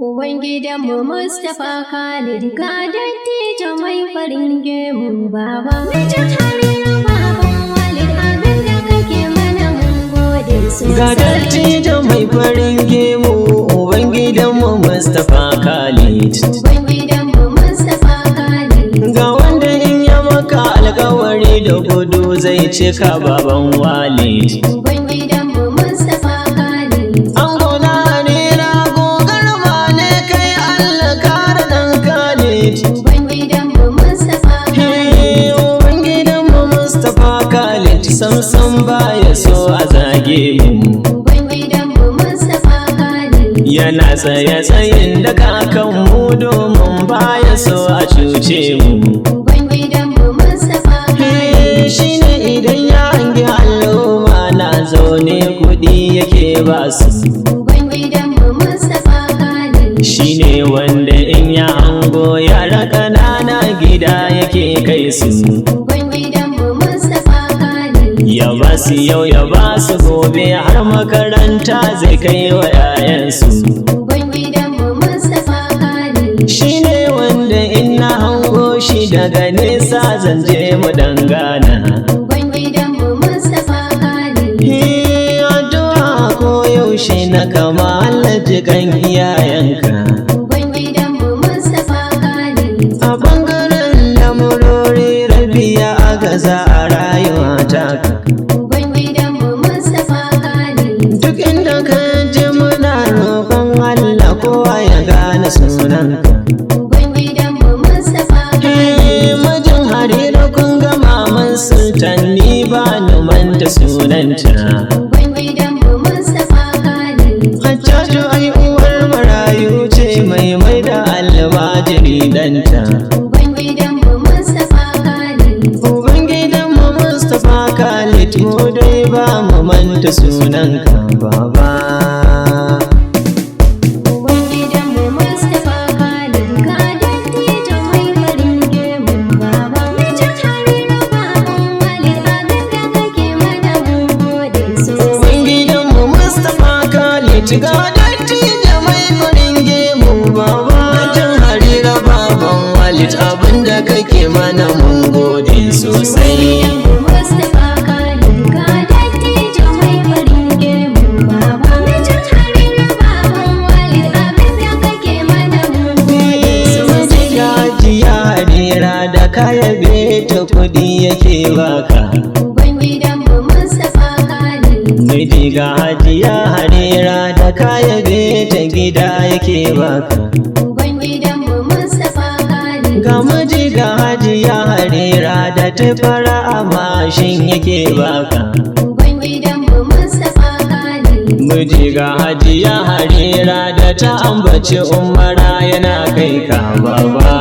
Ubangidanmu Mustapha Khalid ga dattijo mai farin gemu baba. Mijin Harira baban Walid abin da kake mana mun gode sosai. Ga dattijo mai farin gemu Ubangidanmu Mustapha Khalid. Ubangidanmu Mustapha Khalid. Ga wanda in ya maka alkawari da gudu zai cika baban Walid. Ubangidanmu Mustapha Khalid. An gona Harira gogar ma ne kai Allah kare dan Khalid. Ubangidanmu Mustapha Khalid. Ubangidanmu Mustapha Khalid sam baya so a zage mu. Ubangidanmu Mustapha Khalid. Yana tsaye-tsayin da kakanmu domin baya so a cuce mu. Ubangidanmu Mustapha Khalid. Shi ne idan ya hangi al'umma na zaune kuɗi yake ba su. Ubangidanmu Mustapha Khalid. Shi ne wanda in ya hango yara ƙanana gida yake kai su. Ubangidanmu Mustapha Khalid. Ya ba su yau ya ba su gobe har makaranta zai kai wa 'ya'yansu. Ubangidanmu Mustapha Khalid. Shi ne wanda in na hango shi daga nesa zan je mu dangana. Ubangidanmu Mustapha Khalid. Addu'a ko yaushe na kama Allah jikan iyayenka. Ubangidanmu Mustapha Khalid. A ɓangaren lamurori rabiya a gaza a rayuwa ta. Ubangidanmu Mustapha Khalid. Duk inda ka je muna roƙon Allah kowa ya gane sunanka. Ubangidanmu Mustapha Khalid. Majin Harira kun ga maman sultan ni ba ni manta sunanta. Ubangidanmu Mustapha Khalid. Hajjaju ai uwar marayu ce mai da almajiri danta. Ubangidanmu Mustapha Khalid. Ubangidanmu Mustapha Khalid mu dai ba mu manta sunanka baba. Ubangidanmu Mustapha Khalid ga dattijo mai farin gemu baba. Mijin Harira baban Walid abin da kake mana mun gode sosai. Ubangidanmu Mustapha Khalid ga dattijo mai farin gemu baba. Mijin Harira baban Walid abinda kake mana mun gode sosai. Ubangidanmu Mustapha Khalid ga dattijo mai farin gemu baba. Mijin Harira baban Walid abin da kake mana mun gode sosai. Hajiya Harira da kaya beta kudi yake baka. Ubangidanmu Mustapha Khalid. Miji ga Hajiya Harira da kaya beta gida yake baka. Ubangidanmu Mustapha Khalid. Ga miji ga Hajiya Harira da ta fara a mashin yake baka. Ubangidanmu Mustapha Khalid. Miji ga Hajiya Harira da ta ambaci umara yana kai ka baba.